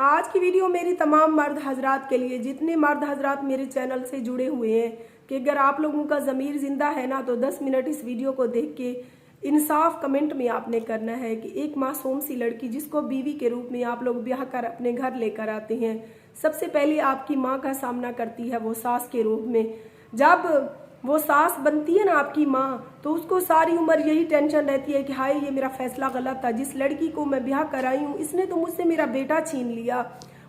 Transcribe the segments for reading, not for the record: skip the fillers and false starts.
आज की वीडियो मेरी तमाम मर्द हजरात के लिए, जितने मर्द हजरात मेरे चैनल से जुड़े हुए हैं, कि अगर आप लोगों का ज़मीर जिंदा है ना तो 10 मिनट इस वीडियो को देख के इंसाफ कमेंट में आपने करना है कि एक मासूम सी लड़की जिसको बीवी के रूप में आप लोग ब्याह कर अपने घर लेकर आते हैं, सबसे पहले आपकी माँ का सामना करती है वो सास के रूप में। जब वो सास बनती है ना आपकी माँ, तो उसको सारी उम्र यही टेंशन रहती है कि हाय ये मेरा फैसला गलत था, जिस लड़की को मैं ब्याह कराई हूँ इसने तो मुझसे मेरा बेटा छीन लिया।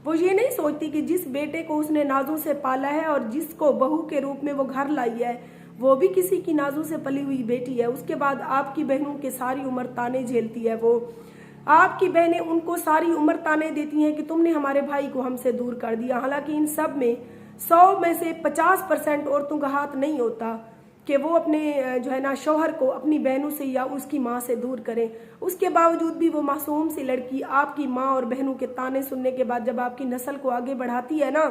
वो ये नहीं सोचती कि जिस बेटे को उसने नाजों से पाला है और जिसको बहू के रूप में वो घर लाई है, वो भी किसी की नाजों से पली हुई बेटी है। उसके बाद आपकी बहनों के सारी उम्र ताने झेलती है वो। आपकी बहनें उनको सारी उम्र ताने देती हैं कि तुमने हमारे भाई को हमसे दूर कर दिया। हालांकि इन सब में 100 में से 50% औरतों का हाथ नहीं होता कि वो अपने जो है ना शौहर को अपनी बहनों से या उसकी माँ से दूर करें। उसके बावजूद भी वो मासूम सी लड़की आपकी माँ और बहनों के ताने सुनने के बाद जब आपकी नस्ल को आगे बढ़ाती है ना,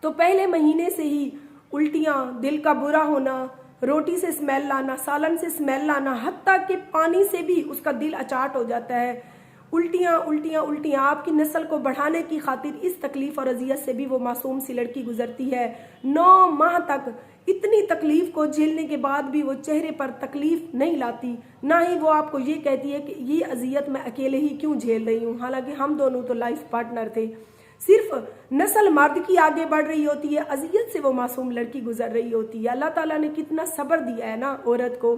तो पहले महीने से ही उल्टियाँ, दिल का बुरा होना, रोटी से स्मेल लाना, सालन से स्मेल लाना, हत्ता के पानी से भी उसका दिल अचाट हो जाता है। उल्टियाँ उल्टियाँ उल्टियाँ। आपकी नस्ल को बढ़ाने की खातिर इस तकलीफ और अजियत से भी वो मासूम सी लड़की गुजरती है। 9 माह तक इतनी तकलीफ को झेलने के बाद भी वो चेहरे पर तकलीफ नहीं लाती, ना ही वो आपको ये कहती है कि ये अजियत मैं अकेले ही क्यों झेल रही हूँ। हालांकि हम दोनों तो लाइफ पार्टनर थे। सिर्फ नस्ल मर्द की आगे बढ़ रही होती है, अजियत से वो मासूम लड़की गुजर रही होती है। अल्लाह ताला ने कितना सब्र दिया है ना औरत को।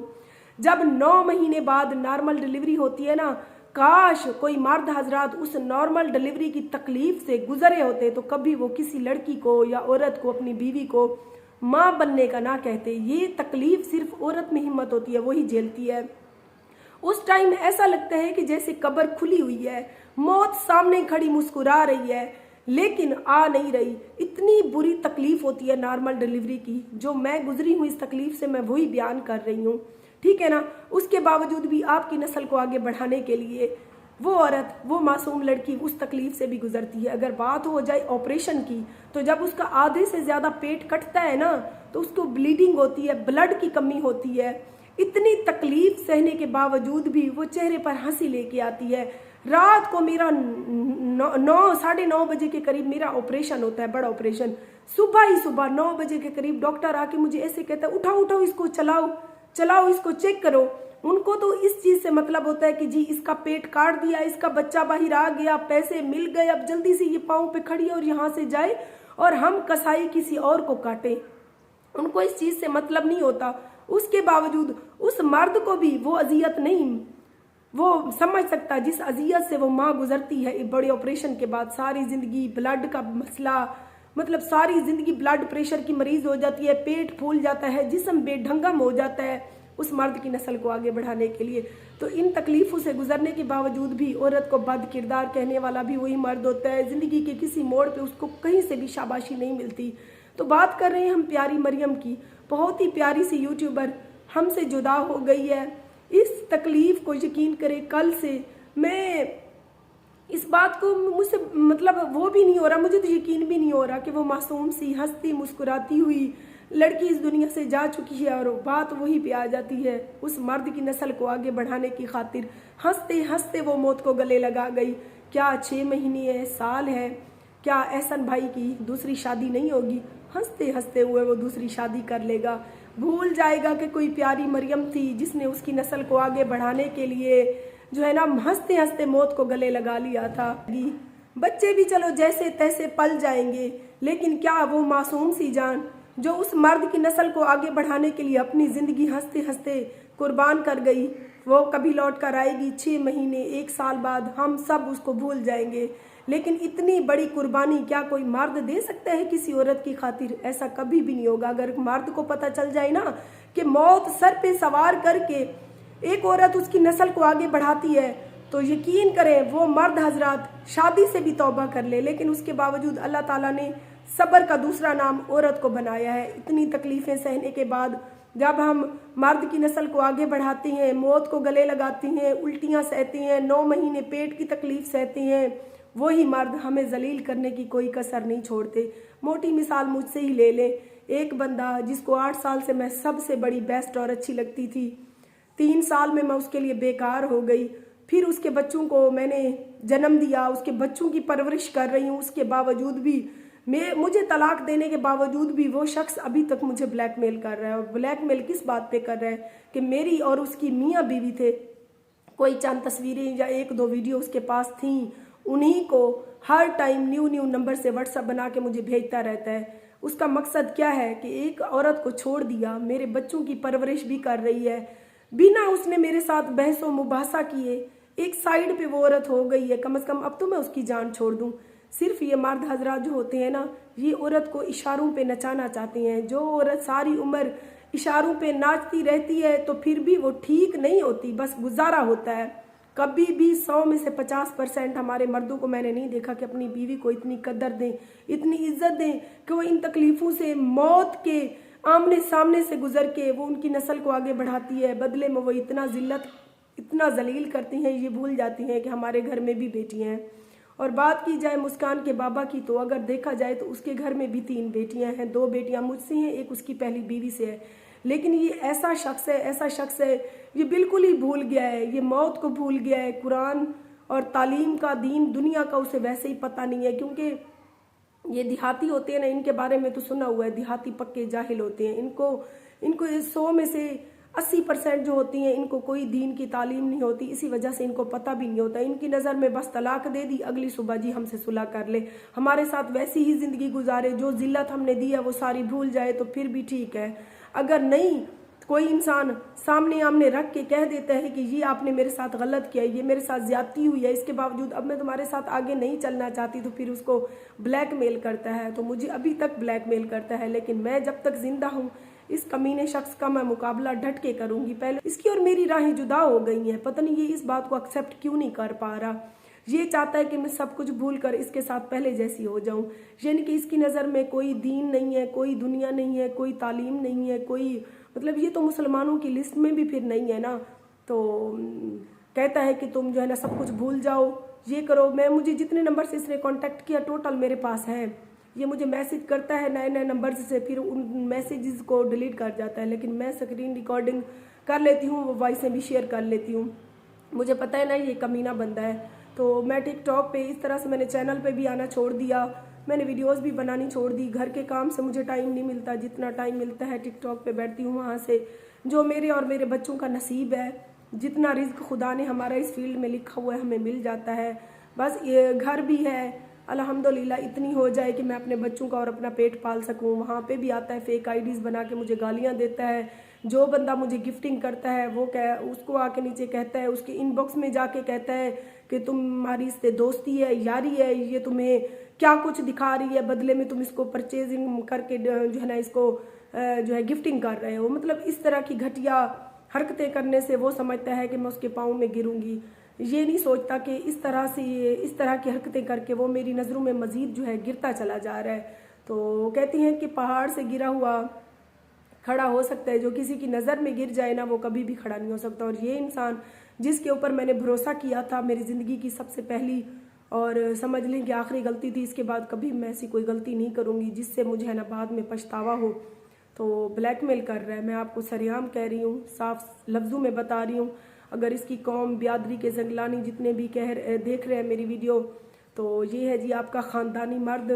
जब 9 महीने बाद नॉर्मल डिलीवरी होती है ना, काश कोई मर्द हजरात उस नॉर्मल डिलीवरी की तकलीफ से गुजरे होते तो कभी वो किसी लड़की को या औरत को, अपनी बीवी को माँ बनने का ना कहते। ये तकलीफ सिर्फ औरत में हिम्मत होती है, वही झेलती है। उस टाइम ऐसा लगता है कि जैसे कब्र खुली हुई है, मौत सामने खड़ी मुस्कुरा रही है लेकिन आ नहीं रही। इतनी बुरी तकलीफ होती है नॉर्मल डिलीवरी की। जो मैं गुजरी हूँ इस तकलीफ से, मैं वही बयान कर रही हूँ, ठीक है ना। उसके बावजूद भी आपकी नस्ल को आगे बढ़ाने के लिए वो औरत, वो मासूम लड़की उस तकलीफ से भी गुजरती है। अगर बात हो जाए ऑपरेशन की, तो जब उसका आधे से ज़्यादा पेट कटता है ना, तो उसको ब्लीडिंग होती है, ब्लड की कमी होती है। इतनी तकलीफ सहने के बावजूद भी वो चेहरे पर हंसी लेके आती है। रात को मेरा 9 बजे के करीब मेरा ऑपरेशन होता है, बड़ा ऑपरेशन। सुबह ही सुबह 9 बजे के करीब डॉक्टर आके मुझे ऐसे कहता है, उठाओ उठाओ इसको, चलाओ चलाओ इसको, चेक करो। उनको तो इस चीज से मतलब होता है कि जी इसका पेट काट दिया, इसका बच्चा बाहर आ गया, पैसे मिल गए, अब जल्दी से ये पाँव पे खड़ी है और यहाँ से जाए और हम कसाई किसी और को काटे। उनको इस चीज से मतलब नहीं होता। उसके बावजूद उस मर्द को भी वो अजियत नहीं वो समझ सकता जिस अजियत से वो माँ गुजरती है बड़े ऑपरेशन के बाद। सारी जिंदगी ब्लड का मसला, मतलब सारी जिंदगी ब्लड प्रेशर की मरीज हो जाती है, पेट फूल जाता है, जिस्म बेढंगम हो जाता है उस मर्द की नस्ल को आगे बढ़ाने के लिए। तो इन तकलीफों से गुजरने के बावजूद भी औरत को बद किरदार कहने वाला भी वही मर्द होता है। जिंदगी के किसी मोड़ पे उसको कहीं से भी शाबाशी नहीं मिलती। तो बात कर रहे हैं हम प्यारी मरियम की। बहुत ही प्यारी सी यूट्यूबर हमसे जुदा हो गई है। इस तकलीफ को यकीन करें, कल से मैं इस बात को मुझसे मतलब वो भी नहीं हो रहा, मुझे तो यकीन भी नहीं हो रहा कि वो मासूम सी हंसती मुस्कुराती हुई लड़की इस दुनिया से जा चुकी है। और बात वही पे आ जाती है, उस मर्द की नस्ल को आगे बढ़ाने की खातिर हंसते हंसते वो मौत को गले लगा गई। क्या 6 महीने है, साल है, क्या एहसन भाई की दूसरी शादी नहीं होगी? हंसते हंसते हुए वो दूसरी शादी कर लेगा, भूल जाएगा कि कोई प्यारी मरियम थी जिसने उसकी नस्ल को आगे बढ़ाने के लिए जो है ना हंसते हंसते मौत को गले लगा लिया था। बच्चे भी चलो जैसे तैसे पल जाएंगे, लेकिन क्या वो मासूम सी जान जो उस मर्द की नस्ल को आगे बढ़ाने के लिए अपनी जिंदगी हंसते हंसते कुर्बान कर गई, वो कभी लौट कर आएगी? 6 महीने, 1 साल बाद हम सब उसको भूल जाएंगे। लेकिन इतनी बड़ी कुर्बानी क्या कोई मर्द दे सकता है किसी औरत की खातिर? ऐसा कभी भी नहीं होगा। अगर मर्द को पता चल जाए ना कि मौत सर पे सवार करके एक औरत उसकी नस्ल को आगे बढ़ाती है, तो यकीन करें वो मर्द हजरात शादी से भी तौबा कर ले। लेकिन उसके बावजूद अल्लाह ताला ने सब्र का दूसरा नाम औरत को बनाया है। इतनी तकलीफें सहने के बाद जब हम मर्द की नस्ल को आगे बढ़ाते हैं, मौत को गले लगाते हैं, उल्टियाँ सहते हैं, 9 महीने पेट की तकलीफ सहते हैं, वही मर्द हमें जलील करने की कोई कसर नहीं छोड़ते। मोटी मिसाल मुझसे ही ले लें। एक बंदा जिसको 8 साल से मैं सबसे बड़ी बेस्ट और अच्छी लगती थी, 3 साल में मैं उसके लिए बेकार हो गई। फिर उसके बच्चों को मैंने जन्म दिया, उसके बच्चों की परवरिश कर रही हूँ, उसके बावजूद भी मुझे तलाक देने के बावजूद भी वो शख्स अभी तक मुझे ब्लैकमेल कर रहा है। और ब्लैकमेल किस बात पे कर रहा है कि मेरी और उसकी मियाँ बीवी थे, कोई चंद तस्वीरें या एक दो वीडियो उसके पास थी, उन्हीं को हर टाइम न्यू नंबर से व्हाट्सएप बना के मुझे भेजता रहता है। उसका मकसद क्या है कि एक औरत को छोड़ दिया, मेरे बच्चों की परवरिश भी कर रही है, बिना उसने मेरे साथ बहस व मुबासा किए एक साइड पे वो औरत हो गई है। कम से कम अब तो मैं उसकी जान छोड़ दूं। सिर्फ ये मर्द हजरात जो होते हैं ना, ये औरत को इशारों पे नचाना चाहते हैं। जो औरत सारी उम्र इशारों पे नाचती रहती है तो फिर भी वो ठीक नहीं होती, बस गुजारा होता है। कभी भी 100 में से 50% हमारे मर्दों को मैंने नहीं देखा कि अपनी बीवी को इतनी कदर दें, इतनी इज्जत दें कि वो इन तकलीफों से, मौत के आमने सामने से गुजर के वो उनकी नस्ल को आगे बढ़ाती है। बदले में वो इतना जिल्लत, इतना जलील करती हैं, ये भूल जाती हैं कि हमारे घर में भी बेटियां हैं। और बात की जाए मुस्कान के बाबा की, तो अगर देखा जाए तो उसके घर में भी 3 बेटियां हैं। 2 बेटियां मुझसे हैं, एक उसकी पहली बीवी से है। लेकिन ये ऐसा शख्स है, ये बिल्कुल ही भूल गया है, ये मौत को भूल गया है। कुरान और तालीम का, दीन दुनिया का उसे वैसे ही पता नहीं है। क्योंकि ये देहाती होते हैं ना, इनके बारे में तो सुना हुआ है, देहाती पक्के जाहिल होते हैं। इनको 100 में से 80% जो होती हैं, इनको कोई दीन की तालीम नहीं होती, इसी वजह से इनको पता भी नहीं होता। इनकी नज़र में बस तलाक दे दी, अगली सुबह जी हमसे सुलह कर ले, हमारे साथ वैसी ही ज़िंदगी गुजारे, जो जिल्लत हमने दी है वो सारी भूल जाए तो फिर भी ठीक है। अगर नहीं, कोई इंसान सामने आमने रख के कह देता है कि ये आपने मेरे साथ गलत किया, ये मेरे साथ ज्यादती हुई है, इसके बावजूद अब मैं तुम्हारे साथ आगे नहीं चलना चाहती, तो फिर उसको ब्लैकमेल करता है। तो मुझे अभी तक ब्लैकमेल करता है, लेकिन मैं जब तक जिंदा हूँ इस कमीने शख्स का मैं मुकाबला डट के करूंगी। पहले इसकी और मेरी राहें जुदा हो गई हैं, पता नहीं ये इस बात को एक्सेप्ट क्यों नहीं कर पा रहा। ये चाहता है कि मैं सब कुछ भूल कर इसके साथ पहले जैसी हो जाऊं। यानी कि इसकी नज़र में कोई दीन नहीं है, कोई दुनिया नहीं है, कोई तालीम नहीं है, कोई मतलब ये तो मुसलमानों की लिस्ट में भी फिर नहीं है ना। तो कहता है कि तुम जो है ना सब कुछ भूल जाओ, ये करो। मुझे जितने नंबर से इसने कांटेक्ट किया टोटल मेरे पास है। ये मुझे मैसेज करता है नए नए नंबर से, फिर उन मैसेजेस को डिलीट कर जाता है। लेकिन मैं स्क्रीन रिकॉर्डिंग कर लेती हूँ, वो वॉइसें भी शेयर कर लेती हूँ। मुझे पता है ना ये कमीना बंदा है। तो मैं टिकटॉक पे इस तरह से मैंने चैनल पे भी आना छोड़ दिया, मैंने वीडियोस भी बनानी छोड़ दी। घर के काम से मुझे टाइम नहीं मिलता, जितना टाइम मिलता है टिकटॉक पे बैठती हूँ, वहाँ से जो मेरे और मेरे बच्चों का नसीब है, जितना रिज्क खुदा ने हमारा इस फील्ड में लिखा हुआ है हमें मिल जाता है। बस ये घर भी है अल्हम्दुलिल्लाह, इतनी हो जाए कि मैं अपने बच्चों का और अपना पेट पाल सकूं। वहाँ पे भी आता है फेक आईडीज़ बना के मुझे गालियाँ देता है। जो बंदा मुझे गिफ्टिंग करता है वो उसको आके नीचे कहता है, उसके इनबॉक्स में जाके कहता है कि तुम्हारी इससे दोस्ती है, यारी है, ये तुम्हें क्या कुछ दिखा रही है, बदले में तुम इसको परचेजिंग करके जो है ना इसको जो है गिफ्टिंग कर रहे हो। मतलब इस तरह की घटिया हरकतें करने से वो समझता है कि मैं उसके पाँव में गिरूंगी। ये नहीं सोचता कि इस तरह की हरकतें करके वो मेरी नज़रों में मज़ीद जो है गिरता चला जा रहा है। तो कहती हैं कि पहाड़ से गिरा हुआ खड़ा हो सकता है, जो किसी की नज़र में गिर जाए ना वो कभी भी खड़ा नहीं हो सकता। और ये इंसान जिसके ऊपर मैंने भरोसा किया था, मेरी ज़िंदगी की सबसे पहली और समझ लें कि आखिरी गलती थी, इसके बाद कभी मैं ऐसी कोई गलती नहीं करूँगी जिससे मुझे है ना बाद में पछतावा हो। तो ब्लैकमेल कर रहा है, मैं आपको सरेआम कह रही हूँ, साफ लफ्ज़ों में बता रही हूँ। अगर इसकी कौम, बियादरी के जंगलानी जितने भी देख रहे हैं मेरी वीडियो, तो ये है जी आपका ख़ानदानी मर्द।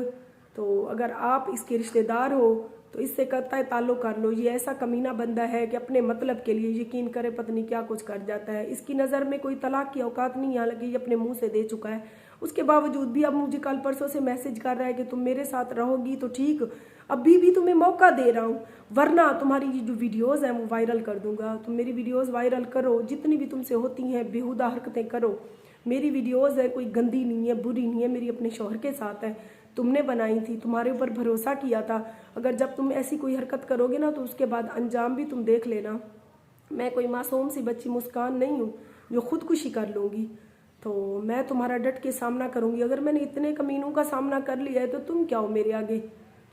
तो अगर आप इसके रिश्तेदार हो तो इससे कतई ताल्लुक़ कर लो। ये ऐसा कमीना बंदा है कि अपने मतलब के लिए यकीन करे पता नहीं क्या कुछ कर जाता है। इसकी नज़र में कोई तलाक की औकात नहीं, हालांकि ये अपने मुंह से दे चुका है। उसके बावजूद भी अब मुझे कल परसों से मैसेज कर रहा है कि तुम मेरे साथ रहोगी तो ठीक, अभी भी तुम्हें मौका दे रहा हूँ, वरना तुम्हारी ये जो वीडियोस हैं वो वायरल कर दूंगा। तुम मेरी वीडियोस वायरल करो, जितनी भी तुमसे होती हैं बेहुदा हरकतें करो। मेरी वीडियोस है कोई गंदी नहीं है, बुरी नहीं है, मेरी अपने शौहर के साथ है, तुमने बनाई थी, तुम्हारे ऊपर भरोसा किया था। अगर जब तुम ऐसी कोई हरकत करोगे ना तो उसके बाद अंजाम भी तुम देख लेना। मैं कोई मासूम सी बच्ची मुस्कान नहीं हूँ जो खुदकुशी कर लूँगी। तो मैं तुम्हारा डट के सामना करूँगी। अगर मैंने इतने कमीनों का सामना कर लिया है तो तुम क्या हो मेरे आगे।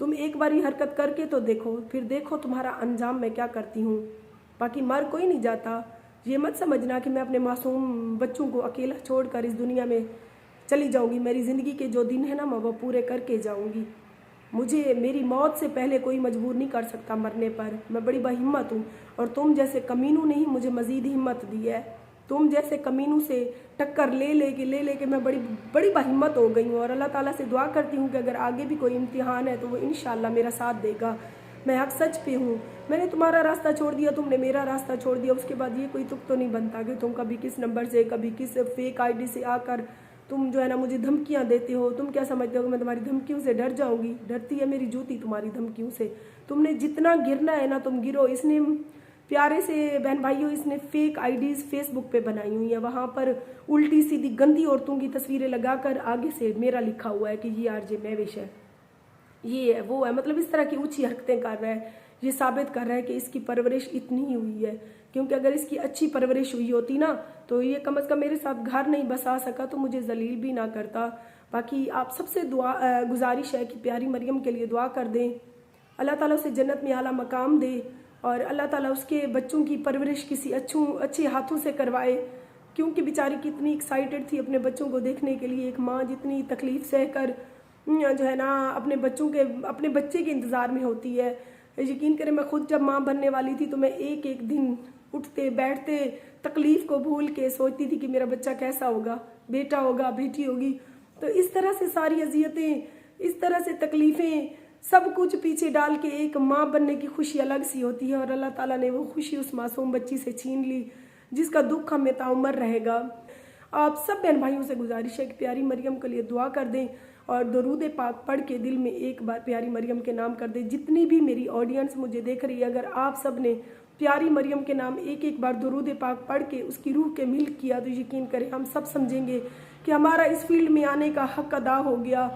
तुम एक बार ये हरकत करके तो देखो, फिर देखो तुम्हारा अंजाम मैं क्या करती हूँ। बाकी मर कोई नहीं जाता। ये मत समझना कि मैं अपने मासूम बच्चों को अकेला छोड़कर इस दुनिया में चली जाऊंगी। मेरी ज़िंदगी के जो दिन है ना मैं वो पूरे करके जाऊंगी। मुझे मेरी मौत से पहले कोई मजबूर नहीं कर सकता मरने पर। मैं बड़ी बहिम्मत हूँ और तुम जैसे कमीनों ने ही मुझे मज़ीद हिम्मत दी है। तुम जैसे कमीनों से टक्कर ले लेके मैं बड़ी बड़ी बहिम्मत हो गई हूँ। और अल्लाह ताला से दुआ करती हूँ कि अगर आगे भी कोई इम्तिहान है तो वो इंशाल्लाह मेरा साथ देगा। मैं हक सच पे हूँ। मैंने तुम्हारा रास्ता छोड़ दिया, तुमने मेरा रास्ता छोड़ दिया। उसके बाद ये कोई तुक तो नहीं बनता कि तुम कभी किस नंबर से, कभी किस फेक आईडी से आकर तुम जो है ना मुझे धमकियाँ देते हो। तुम क्या समझते हो कि मैं तुम्हारी धमकियों से डर जाऊंगी? डरती है मेरी जूती तुम्हारी धमकियों से। तुमने जितना गिरना है ना तुम गिरो। इसने प्यारे से बहन भाइयों, इसने फेक आईडीज फेसबुक पे बनाई हुई है। वहां पर उल्टी सीधी गंदी औरतों की तस्वीरें लगाकर आगे से मेरा लिखा हुआ है कि ये आरजे महविश है, ये है, वो है। मतलब इस तरह की ऊंची हरकतें कर रहा है। ये साबित कर रहा है कि इसकी परवरिश इतनी ही हुई है। क्योंकि अगर इसकी अच्छी परवरिश हुई होती ना तो ये कम से कम मेरे साथ घर नहीं बसा सका, तो मुझे जलील भी ना करता। बाकी आप सबसे दुआ गुजारिश है कि प्यारी मरियम के लिए दुआ कर दें, अल्लाह ताला उसे जन्नत में आला मकाम दे और अल्लाह ताला उसके बच्चों की परवरिश किसी अच्छे हाथों से करवाए। क्योंकि बेचारी कितनी एक्साइटेड थी अपने बच्चों को देखने के लिए। एक माँ जितनी तकलीफ सहकर जो है ना अपने बच्चे के इंतज़ार में होती है। यकीन करें, मैं खुद जब माँ बनने वाली थी तो मैं एक एक दिन उठते बैठते तकलीफ को भूल के सोचती थी कि मेरा बच्चा कैसा होगा, बेटा होगा, बेटी होगी। तो इस तरह से सारी अजियतें, इस तरह से तकलीफ़ें, सब कुछ पीछे डाल के एक माँ बनने की खुशी अलग सी होती है। और अल्लाह ताला ने वो खुशी उस मासूम बच्ची से छीन ली जिसका दुख हमें ताउम्र रहेगा। आप सब बहन भाइयों से गुजारिश है कि प्यारी मरियम के लिए दुआ कर दें और दरूद पाक पढ़ के दिल में एक बार प्यारी मरियम के नाम कर दें। जितनी भी मेरी ऑडियंस मुझे देख रही है, अगर आप सब ने प्यारी मरियम के नाम एक एक बार दरूद पाक पढ़ के उसकी रूह के मिल्क किया तो यकीन करें हम सब समझेंगे कि हमारा इस फील्ड में आने का हक अदा हो गया।